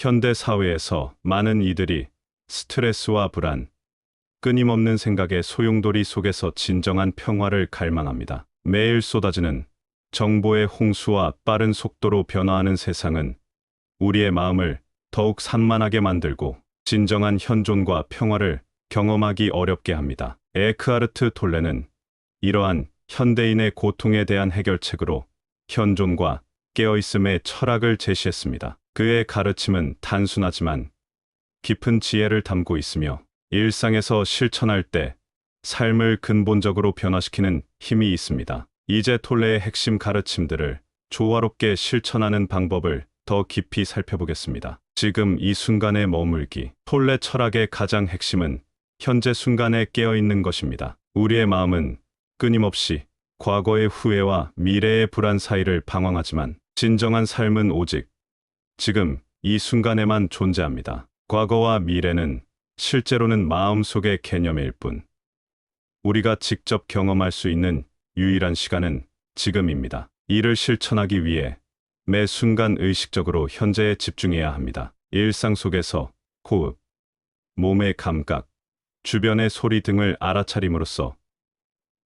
현대 사회에서 많은 이들이 스트레스와 불안, 끊임없는 생각의 소용돌이 속에서 진정한 평화를 갈망합니다. 매일 쏟아지는 정보의 홍수와 빠른 속도로 변화하는 세상은 우리의 마음을 더욱 산만하게 만들고 진정한 현존과 평화를 경험하기 어렵게 합니다. 에크하르트 톨레는 이러한 현대인의 고통에 대한 해결책으로 현존과 깨어있음의 철학을 제시했습니다. 그의 가르침은 단순하지만 깊은 지혜를 담고 있으며 일상에서 실천할 때 삶을 근본적으로 변화시키는 힘이 있습니다. 이제 톨레의 핵심 가르침들을 조화롭게 실천하는 방법을 더 깊이 살펴보겠습니다. 지금 이 순간에 머물기. 톨레 철학의 가장 핵심은 현재 순간에 깨어있는 것입니다. 우리의 마음은 끊임없이 과거의 후회와 미래의 불안 사이를 방황하지만 진정한 삶은 오직 지금 이 순간에만 존재합니다. 과거와 미래는 실제로는 마음속의 개념일 뿐, 우리가 직접 경험할 수 있는 유일한 시간은 지금입니다. 이를 실천하기 위해 매 순간 의식적으로 현재에 집중해야 합니다. 일상 속에서 호흡, 몸의 감각, 주변의 소리 등을 알아차림으로써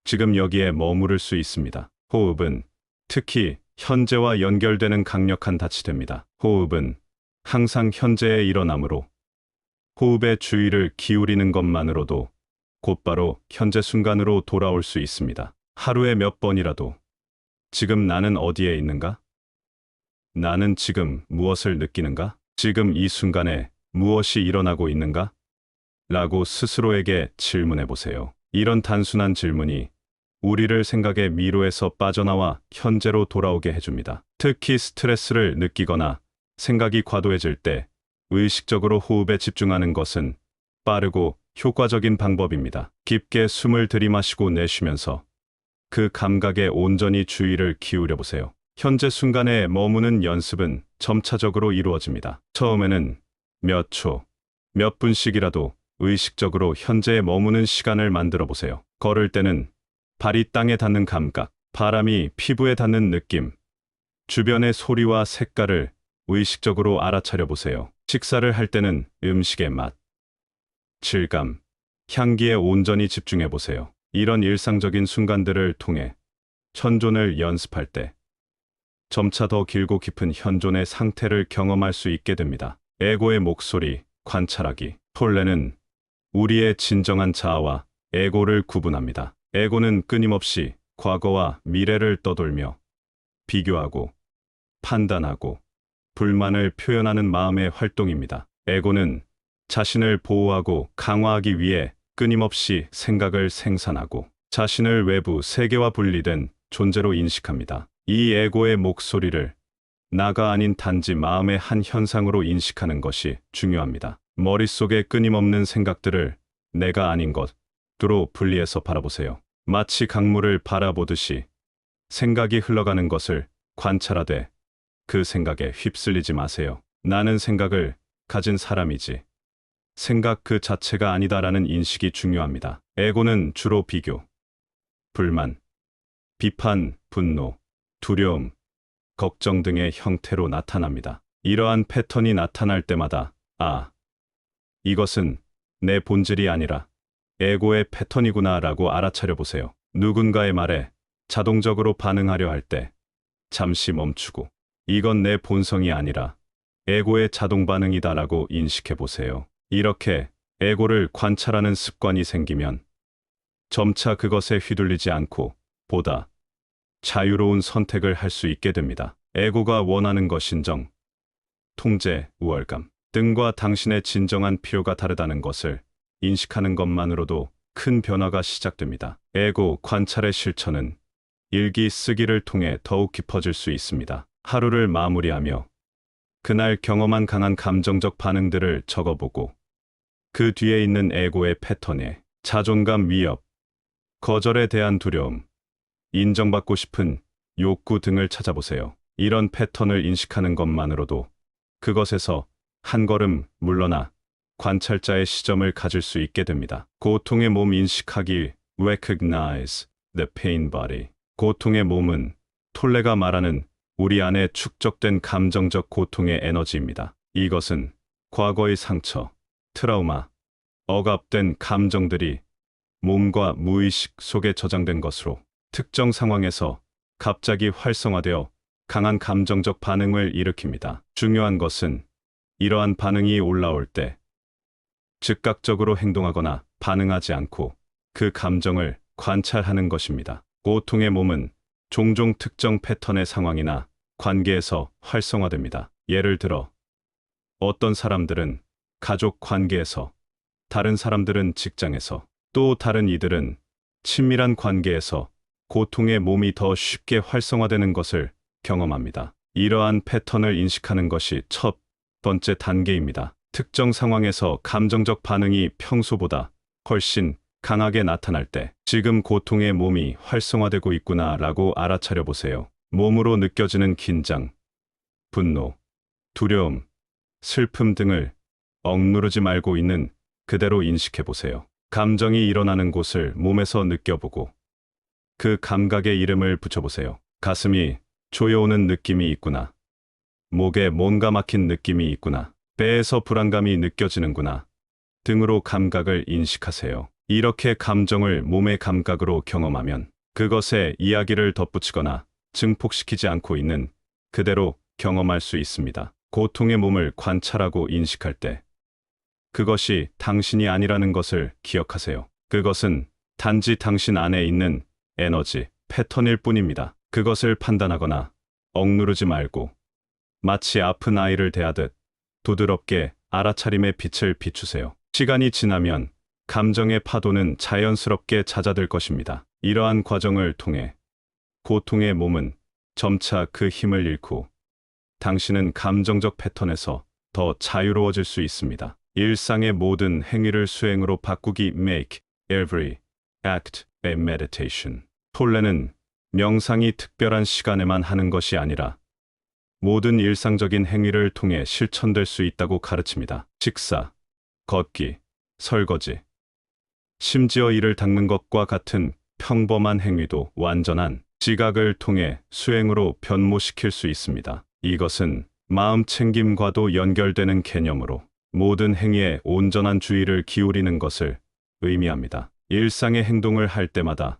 지금 여기에 머무를 수 있습니다. 호흡은 특히 현재와 연결되는 강력한 닻이 됩니다. 호흡은 항상 현재에 일어나므로 호흡에 주의를 기울이는 것만으로도 곧바로 현재 순간으로 돌아올 수 있습니다. 하루에 몇 번이라도 지금 나는 어디에 있는가? 나는 지금 무엇을 느끼는가? 지금 이 순간에 무엇이 일어나고 있는가? 라고 스스로에게 질문해 보세요. 이런 단순한 질문이 우리를 생각의 미로에서 빠져나와 현재로 돌아오게 해줍니다. 특히 스트레스를 느끼거나 생각이 과도해질 때 의식적으로 호흡에 집중하는 것은 빠르고 효과적인 방법입니다. 깊게 숨을 들이마시고 내쉬면서 그 감각에 온전히 주의를 기울여 보세요. 현재 순간에 머무는 연습은 점차적으로 이루어집니다. 처음에는 몇 초, 몇 분씩이라도 의식적으로 현재에 머무는 시간을 만들어 보세요. 걸을 때는 발이 땅에 닿는 감각, 바람이 피부에 닿는 느낌, 주변의 소리와 색깔을 의식적으로 알아차려 보세요. 식사를 할 때는 음식의 맛, 질감, 향기에 온전히 집중해 보세요. 이런 일상적인 순간들을 통해 현존을 연습할 때 점차 더 길고 깊은 현존의 상태를 경험할 수 있게 됩니다. 에고의 목소리, 관찰하기. 톨레는 우리의 진정한 자아와 에고를 구분합니다. 에고는 끊임없이 과거와 미래를 떠돌며 비교하고 판단하고 불만을 표현하는 마음의 활동입니다. 에고는 자신을 보호하고 강화하기 위해 끊임없이 생각을 생산하고 자신을 외부 세계와 분리된 존재로 인식합니다. 이 에고의 목소리를 나가 아닌 단지 마음의 한 현상으로 인식하는 것이 중요합니다. 머릿속에 끊임없는 생각들을 내가 아닌 것으로 분리해서 바라보세요. 마치 강물을 바라보듯이 생각이 흘러가는 것을 관찰하되 그 생각에 휩쓸리지 마세요. 나는 생각을 가진 사람이지 생각 그 자체가 아니다라는 인식이 중요합니다. 에고는 주로 비교, 불만, 비판, 분노, 두려움, 걱정 등의 형태로 나타납니다. 이러한 패턴이 나타날 때마다 이것은 내 본질이 아니라 에고의 패턴이구나 라고 알아차려 보세요. 누군가의 말에 자동적으로 반응하려 할 때 잠시 멈추고 이건 내 본성이 아니라 에고의 자동 반응이다 라고 인식해 보세요. 이렇게 에고를 관찰하는 습관이 생기면 점차 그것에 휘둘리지 않고 보다 자유로운 선택을 할 수 있게 됩니다. 에고가 원하는 것인정, 통제, 우월감 등과 당신의 진정한 필요가 다르다는 것을 인식하는 것만으로도 큰 변화가 시작됩니다. 에고 관찰의 실천은 일기 쓰기를 통해 더욱 깊어질 수 있습니다. 하루를 마무리하며 그날 경험한 강한 감정적 반응들을 적어보고 그 뒤에 있는 에고의 패턴에 자존감 위협, 거절에 대한 두려움, 인정받고 싶은 욕구 등을 찾아보세요. 이런 패턴을 인식하는 것만으로도 그것에서 한 걸음 물러나 관찰자의 시점을 가질 수 있게 됩니다. 고통의 몸 인식하기 Recognize the pain body. 고통의 몸은 톨레가 말하는 우리 안에 축적된 감정적 고통의 에너지입니다. 이것은 과거의 상처, 트라우마, 억압된 감정들이 몸과 무의식 속에 저장된 것으로 특정 상황에서 갑자기 활성화되어 강한 감정적 반응을 일으킵니다. 중요한 것은 이러한 반응이 올라올 때 즉각적으로 행동하거나 반응하지 않고 그 감정을 관찰하는 것입니다. 고통의 몸은 종종 특정 패턴의 상황이나 관계에서 활성화됩니다. 예를 들어 어떤 사람들은 가족 관계에서, 다른 사람들은 직장에서, 또 다른 이들은 친밀한 관계에서 고통의 몸이 더 쉽게 활성화되는 것을 경험합니다. 이러한 패턴을 인식하는 것이 첫 번째 단계입니다. 특정 상황에서 감정적 반응이 평소보다 훨씬 강하게 나타날 때 지금 고통의 몸이 활성화되고 있구나라고 알아차려 보세요. 몸으로 느껴지는 긴장, 분노, 두려움, 슬픔 등을 억누르지 말고 있는 그대로 인식해 보세요. 감정이 일어나는 곳을 몸에서 느껴보고 그 감각의 이름을 붙여보세요. 가슴이 조여오는 느낌이 있구나. 목에 뭔가 막힌 느낌이 있구나. 배에서 불안감이 느껴지는구나. 등으로 감각을 인식하세요. 이렇게 감정을 몸의 감각으로 경험하면 그것에 이야기를 덧붙이거나 증폭시키지 않고 있는 그대로 경험할 수 있습니다. 고통의 몸을 관찰하고 인식할 때 그것이 당신이 아니라는 것을 기억하세요. 그것은 단지 당신 안에 있는 에너지, 패턴일 뿐입니다. 그것을 판단하거나 억누르지 말고 마치 아픈 아이를 대하듯 부드럽게 알아차림의 빛을 비추세요. 시간이 지나면 감정의 파도는 자연스럽게 잦아들 것입니다. 이러한 과정을 통해 고통의 몸은 점차 그 힘을 잃고 당신은 감정적 패턴에서 더 자유로워질 수 있습니다. 일상의 모든 행위를 수행으로 바꾸기 make every act a meditation. 톨레는 명상이 특별한 시간에만 하는 것이 아니라 모든 일상적인 행위를 통해 실천될 수 있다고 가르칩니다. 식사, 걷기, 설거지, 심지어 이를 닦는 것과 같은 평범한 행위도 완전한 지각을 통해 수행으로 변모시킬 수 있습니다. 이것은 마음 챙김과도 연결되는 개념으로 모든 행위에 온전한 주의를 기울이는 것을 의미합니다. 일상의 행동을 할 때마다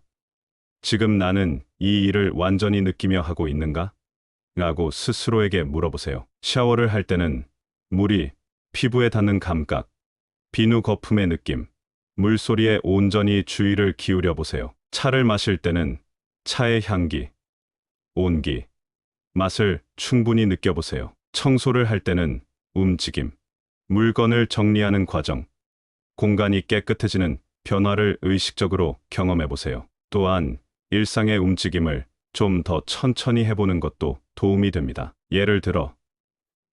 지금 나는 이 일을 완전히 느끼며 하고 있는가? 라고 스스로에게 물어보세요. 샤워를 할 때는 물이 피부에 닿는 감각, 비누 거품의 느낌, 물소리에 온전히 주의를 기울여 보세요. 차를 마실 때는 차의 향기, 온기, 맛을 충분히 느껴보세요. 청소를 할 때는 움직임, 물건을 정리하는 과정, 공간이 깨끗해지는 변화를 의식적으로 경험해 보세요. 또한 일상의 움직임을 좀 더 천천히 해보는 것도 도움이 됩니다. 예를 들어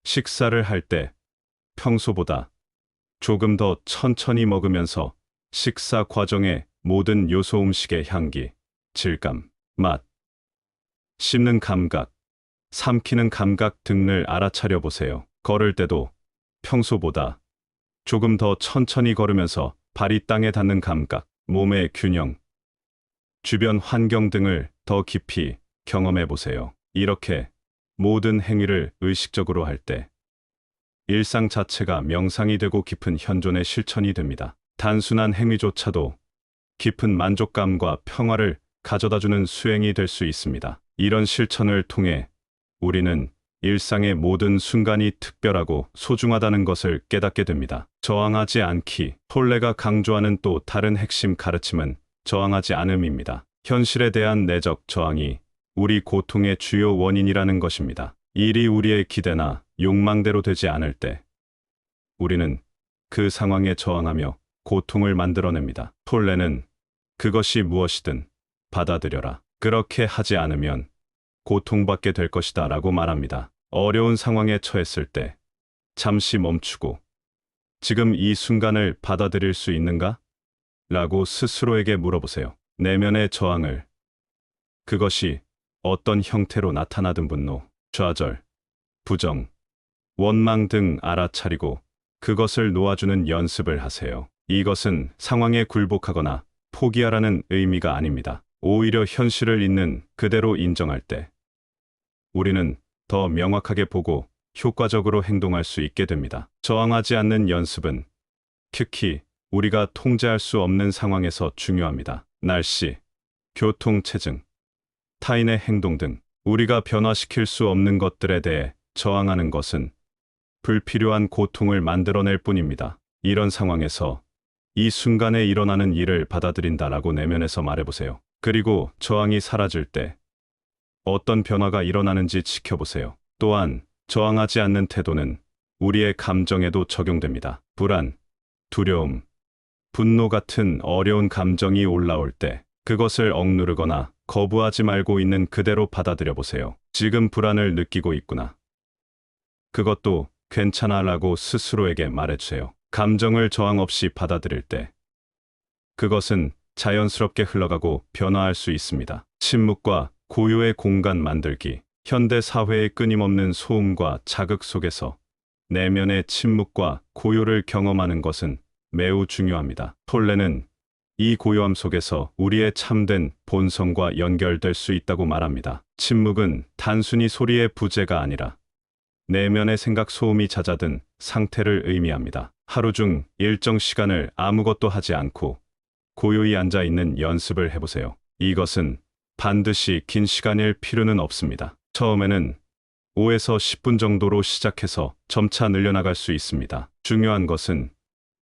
식사를 할 때 평소보다 조금 더 천천히 먹으면서 식사 과정의 모든 요소 음식의 향기, 질감, 맛, 씹는 감각, 삼키는 감각 등을 알아차려 보세요. 걸을 때도 평소보다 조금 더 천천히 걸으면서 발이 땅에 닿는 감각, 몸의 균형, 주변 환경 등을 더 깊이 경험해 보세요. 이렇게 모든 행위를 의식적으로 할 때 일상 자체가 명상이 되고 깊은 현존의 실천이 됩니다. 단순한 행위조차도 깊은 만족감과 평화를 가져다주는 수행이 될 수 있습니다. 이런 실천을 통해 우리는 일상의 모든 순간이 특별하고 소중하다는 것을 깨닫게 됩니다. 저항하지 않기. 톨레가 강조하는 또 다른 핵심 가르침은 저항하지 않음입니다. 현실에 대한 내적 저항이 우리 고통의 주요 원인이라는 것입니다. 일이 우리의 기대나 욕망대로 되지 않을 때 우리는 그 상황에 저항하며 고통을 만들어냅니다. 톨레는 그것이 무엇이든 받아들여라. 그렇게 하지 않으면 고통받게 될 것이다 라고 말합니다. 어려운 상황에 처했을 때 잠시 멈추고 지금 이 순간을 받아들일 수 있는가? 라고 스스로에게 물어보세요. 내면의 저항을, 그것이 어떤 형태로 나타나든 분노, 좌절, 부정, 원망 등 알아차리고 그것을 놓아주는 연습을 하세요. 이것은 상황에 굴복하거나 포기하라는 의미가 아닙니다. 오히려 현실을 있는 그대로 인정할 때 우리는 더 명확하게 보고 효과적으로 행동할 수 있게 됩니다. 저항하지 않는 연습은 특히 우리가 통제할 수 없는 상황에서 중요합니다. 날씨, 교통 체증, 타인의 행동 등 우리가 변화시킬 수 없는 것들에 대해 저항하는 것은 불필요한 고통을 만들어낼 뿐입니다. 이런 상황에서 이 순간에 일어나는 일을 받아들인다라고 내면에서 말해보세요. 그리고 저항이 사라질 때 어떤 변화가 일어나는지 지켜보세요. 또한 저항하지 않는 태도는 우리의 감정에도 적용됩니다. 불안, 두려움, 분노 같은 어려운 감정이 올라올 때 그것을 억누르거나 거부하지 말고 있는 그대로 받아들여 보세요. 지금 불안을 느끼고 있구나. 그것도 괜찮아라고 스스로에게 말해주세요. 감정을 저항 없이 받아들일 때 그것은 자연스럽게 흘러가고 변화할 수 있습니다. 침묵과 고요의 공간 만들기. 현대 사회의 끊임없는 소음과 자극 속에서 내면의 침묵과 고요를 경험하는 것은 매우 중요합니다. 톨레는 이 고요함 속에서 우리의 참된 본성과 연결될 수 있다고 말합니다. 침묵은 단순히 소리의 부재가 아니라 내면의 생각 소음이 잦아든 상태를 의미합니다. 하루 중 일정 시간을 아무것도 하지 않고 고요히 앉아 있는 연습을 해보세요. 이것은 반드시 긴 시간일 필요는 없습니다. 처음에는 5에서 10분 정도로 시작해서 점차 늘려나갈 수 있습니다. 중요한 것은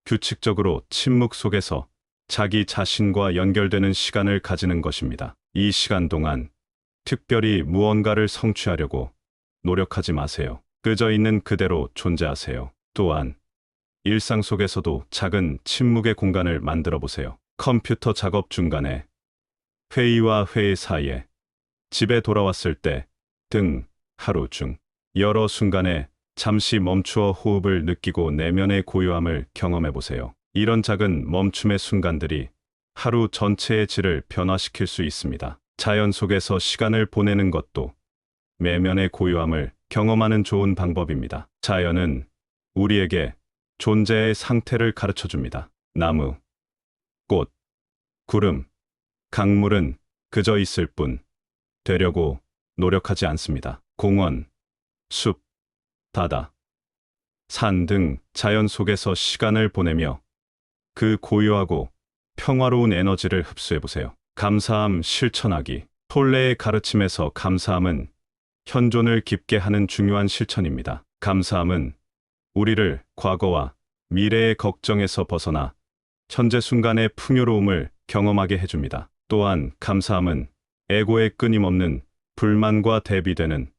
규칙적으로 침묵 속에서 자기 자신과 연결되는 시간을 가지는 것입니다. 이 시간 동안 특별히 무언가를 성취하려고 노력하지 마세요. 끄져 있는 그대로 존재하세요. 또한 일상 속에서도 작은 침묵의 공간을 만들어 보세요. 컴퓨터 작업 중간에, 회의와 회의 사이에, 집에 돌아왔을 때 등 하루 중 여러 순간에 잠시 멈추어 호흡을 느끼고 내면의 고요함을 경험해 보세요. 이런 작은 멈춤의 순간들이 하루 전체의 질을 변화시킬 수 있습니다. 자연 속에서 시간을 보내는 것도 내면의 고요함을 경험하는 좋은 방법입니다. 자연은 우리에게 존재의 상태를 가르쳐 줍니다. 나무, 꽃, 구름, 강물은 그저 있을 뿐 되려고 노력하지 않습니다. 공원, 숲, 바다, 산 등 자연 속에서 시간을 보내며 그 고요하고 평화로운 에너지를 흡수해 보세요. 감사함 실천하기. 톨레의 가르침에서 감사함은 현존을 깊게 하는 중요한 실천입니다. 감사함은 우리를 과거와 미래의 걱정에서 벗어나 현재 순간의 풍요로움을 경험하게 해줍니다. 또한 감사함은 에고의 끊임없는 불만과 대비되는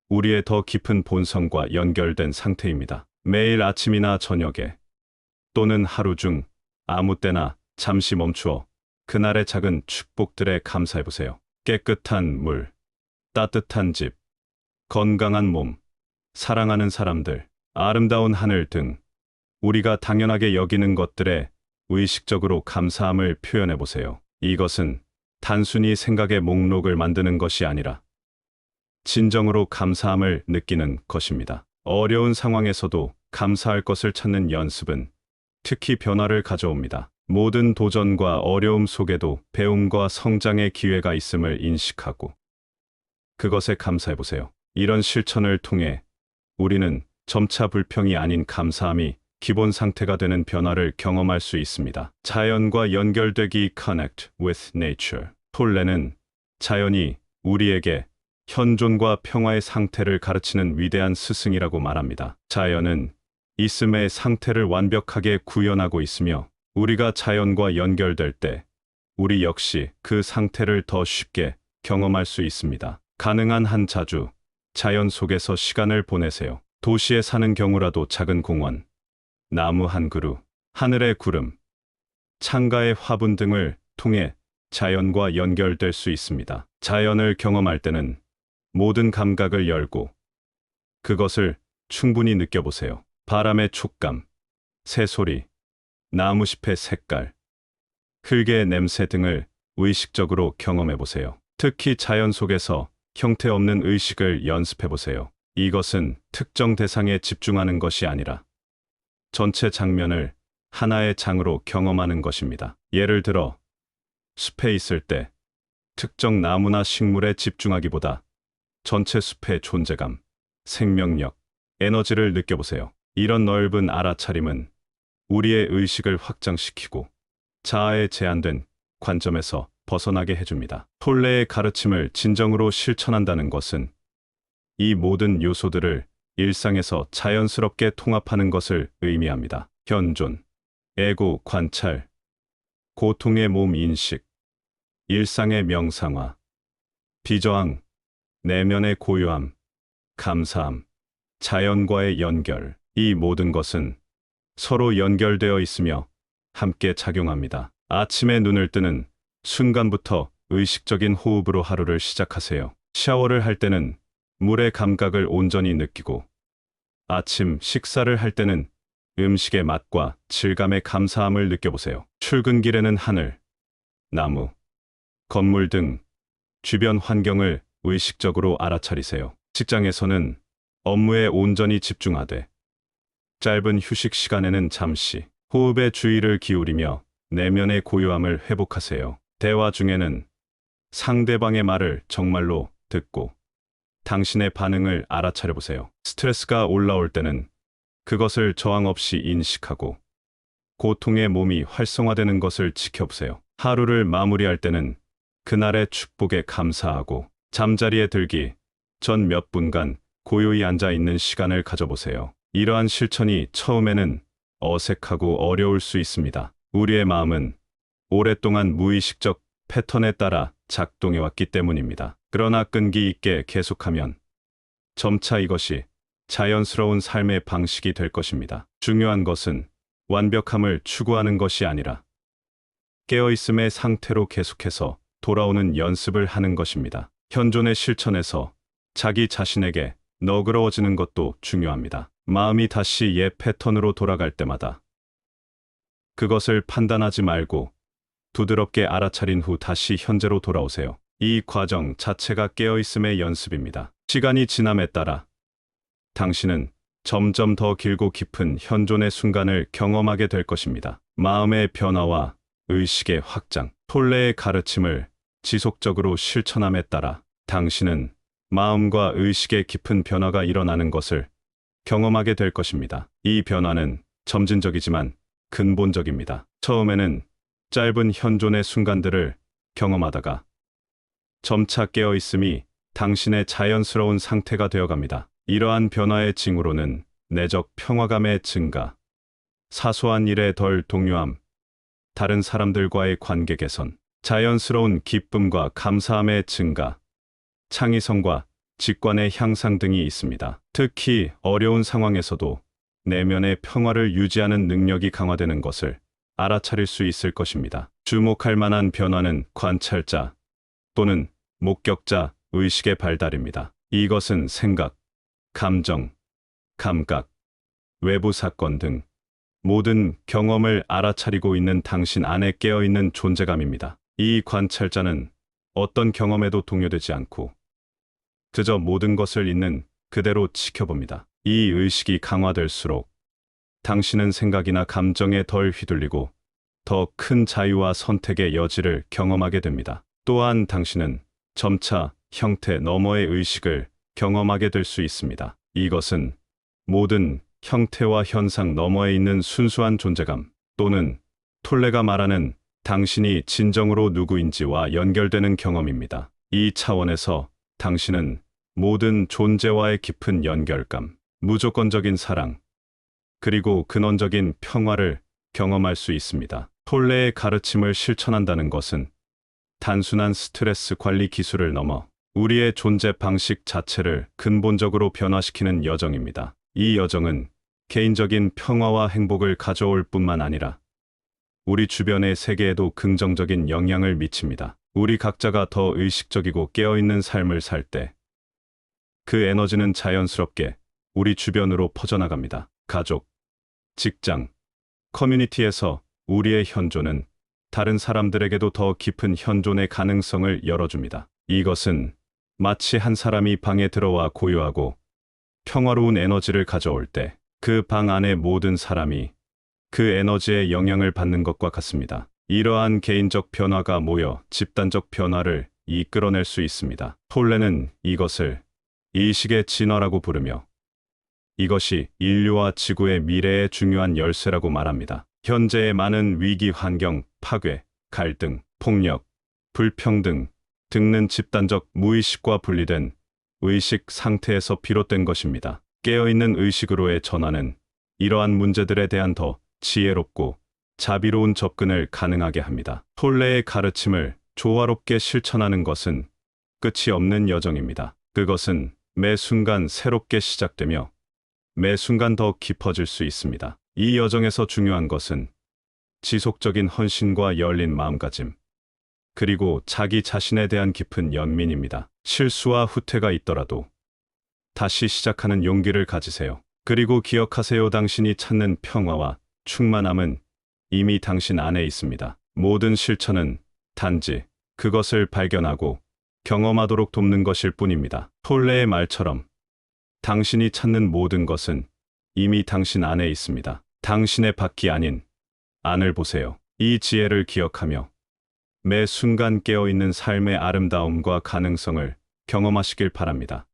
우리의 더 깊은 본성과 연결된 상태입니다. 매일 아침이나 저녁에 또는 하루 중 아무 때나 잠시 멈추어 그날의 작은 축복들에 감사해 보세요. 깨끗한 물, 따뜻한 집, 건강한 몸, 사랑하는 사람들, 아름다운 하늘 등 우리가 당연하게 여기는 것들에 의식적으로 감사함을 표현해 보세요. 이것은 단순히 생각의 목록을 만드는 것이 아니라 진정으로 감사함을 느끼는 것입니다. 어려운 상황에서도 감사할 것을 찾는 연습은 특히 변화를 가져옵니다. 모든 도전과 어려움 속에도 배움과 성장의 기회가 있음을 인식하고 그것에 감사해 보세요. 이런 실천을 통해 우리는 점차 불평이 아닌 감사함이 기본 상태가 되는 변화를 경험할 수 있습니다. 자연과 연결되기 Connect with Nature. 톨레는 자연이 우리에게 현존과 평화의 상태를 가르치는 위대한 스승이라고 말합니다. 자연은 있음의 상태를 완벽하게 구현하고 있으며 우리가 자연과 연결될 때 우리 역시 그 상태를 더 쉽게 경험할 수 있습니다. 가능한 한 자주 자연 속에서 시간을 보내세요. 도시에 사는 경우라도 작은 공원, 나무 한 그루, 하늘의 구름, 창가의 화분 등을 통해 자연과 연결될 수 있습니다. 자연을 경험할 때는 모든 감각을 열고 그것을 충분히 느껴보세요. 바람의 촉감, 새소리, 나무잎의 색깔, 흙의 냄새 등을 의식적으로 경험해 보세요. 특히 자연 속에서 형태 없는 의식을 연습해 보세요. 이것은 특정 대상에 집중하는 것이 아니라 전체 장면을 하나의 장으로 경험하는 것입니다. 예를 들어 숲에 있을 때 특정 나무나 식물에 집중하기보다 전체 숲의 존재감, 생명력, 에너지를 느껴보세요. 이런 넓은 알아차림은 우리의 의식을 확장시키고 자아의 제한된 관점에서 벗어나게 해줍니다. 톨레의 가르침을 진정으로 실천한다는 것은 이 모든 요소들을 일상에서 자연스럽게 통합하는 것을 의미합니다. 현존, 애고 관찰, 고통의 몸 인식, 일상의 명상화, 비저항, 내면의 고요함, 감사함, 자연과의 연결, 이 모든 것은 서로 연결되어 있으며 함께 작용합니다. 아침에 눈을 뜨는 순간부터 의식적인 호흡으로 하루를 시작하세요. 샤워를 할 때는 물의 감각을 온전히 느끼고, 아침 식사를 할 때는 음식의 맛과 질감의 감사함을 느껴보세요. 출근길에는 하늘, 나무, 건물 등 주변 환경을 의식적으로 알아차리세요. 직장에서는 업무에 온전히 집중하되, 짧은 휴식 시간에는 잠시 호흡에 주의를 기울이며 내면의 고요함을 회복하세요. 대화 중에는 상대방의 말을 정말로 듣고 당신의 반응을 알아차려 보세요. 스트레스가 올라올 때는 그것을 저항 없이 인식하고 고통의 몸이 활성화되는 것을 지켜보세요. 하루를 마무리할 때는 그날의 축복에 감사하고 잠자리에 들기 전 몇 분간 고요히 앉아 있는 시간을 가져보세요. 이러한 실천이 처음에는 어색하고 어려울 수 있습니다. 우리의 마음은 오랫동안 무의식적 패턴에 따라 작동해왔기 때문입니다. 그러나 끈기 있게 계속하면 점차 이것이 자연스러운 삶의 방식이 될 것입니다. 중요한 것은 완벽함을 추구하는 것이 아니라 깨어있음의 상태로 계속해서 돌아오는 연습을 하는 것입니다. 현존의 실천에서 자기 자신에게 너그러워지는 것도 중요합니다. 마음이 다시 옛 패턴으로 돌아갈 때마다 그것을 판단하지 말고 부드럽게 알아차린 후 다시 현재로 돌아오세요. 이 과정 자체가 깨어있음의 연습입니다. 시간이 지남에 따라 당신은 점점 더 길고 깊은 현존의 순간을 경험하게 될 것입니다. 마음의 변화와 의식의 확장, 톨레의 가르침을 지속적으로 실천함에 따라 당신은 마음과 의식의 깊은 변화가 일어나는 것을 경험하게 될 것입니다. 이 변화는 점진적이지만 근본적입니다. 처음에는 짧은 현존의 순간들을 경험하다가 점차 깨어있음이 당신의 자연스러운 상태가 되어갑니다. 이러한 변화의 징후로는 내적 평화감의 증가, 사소한 일에 덜 동요함, 다른 사람들과의 관계 개선, 자연스러운 기쁨과 감사함의 증가, 창의성과 직관의 향상 등이 있습니다. 특히 어려운 상황에서도 내면의 평화를 유지하는 능력이 강화되는 것을 알아차릴 수 있을 것입니다. 주목할 만한 변화는 관찰자 또는 목격자 의식의 발달입니다. 이것은 생각, 감정, 감각, 외부 사건 등 모든 경험을 알아차리고 있는 당신 안에 깨어있는 존재감입니다. 이 관찰자는 어떤 경험에도 동요되지 않고 그저 모든 것을 있는 그대로 지켜봅니다. 이 의식이 강화될수록 당신은 생각이나 감정에 덜 휘둘리고 더 큰 자유와 선택의 여지를 경험하게 됩니다. 또한 당신은 점차 형태 너머의 의식을 경험하게 될 수 있습니다. 이것은 모든 형태와 현상 너머에 있는 순수한 존재감 또는 톨레가 말하는 당신이 진정으로 누구인지와 연결되는 경험입니다. 이 차원에서 당신은 모든 존재와의 깊은 연결감, 무조건적인 사랑, 그리고 근원적인 평화를 경험할 수 있습니다. 톨레의 가르침을 실천한다는 것은 단순한 스트레스 관리 기술을 넘어 우리의 존재 방식 자체를 근본적으로 변화시키는 여정입니다. 이 여정은 개인적인 평화와 행복을 가져올 뿐만 아니라 우리 주변의 세계에도 긍정적인 영향을 미칩니다. 우리 각자가 더 의식적이고 깨어있는 삶을 살 때 그 에너지는 자연스럽게 우리 주변으로 퍼져나갑니다. 가족, 직장, 커뮤니티에서 우리의 현존은 다른 사람들에게도 더 깊은 현존의 가능성을 열어줍니다. 이것은 마치 한 사람이 방에 들어와 고요하고 평화로운 에너지를 가져올 때 그 방 안의 모든 사람이 그 에너지의 영향을 받는 것과 같습니다. 이러한 개인적 변화가 모여 집단적 변화를 이끌어낼 수 있습니다. 톨레는 이것을 의식의 진화라고 부르며 이것이 인류와 지구의 미래에 중요한 열쇠라고 말합니다. 현재의 많은 위기 환경, 파괴, 갈등, 폭력, 불평등 등은 집단적 무의식과 분리된 의식 상태에서 비롯된 것입니다. 깨어있는 의식으로의 전환은 이러한 문제들에 대한 더 지혜롭고 자비로운 접근을 가능하게 합니다. 톨레의 가르침을 조화롭게 실천하는 것은 끝이 없는 여정입니다. 그것은 매 순간 새롭게 시작되며 매 순간 더 깊어질 수 있습니다. 이 여정에서 중요한 것은 지속적인 헌신과 열린 마음가짐, 그리고 자기 자신에 대한 깊은 연민입니다. 실수와 후퇴가 있더라도 다시 시작하는 용기를 가지세요. 그리고 기억하세요. 당신이 찾는 평화와 충만함은 이미 당신 안에 있습니다. 모든 실천은 단지 그것을 발견하고 경험하도록 돕는 것일 뿐입니다. 톨레의 말처럼 당신이 찾는 모든 것은 이미 당신 안에 있습니다. 당신의 밖이 아닌 안을 보세요. 이 지혜를 기억하며 매 순간 깨어있는 삶의 아름다움과 가능성을 경험하시길 바랍니다.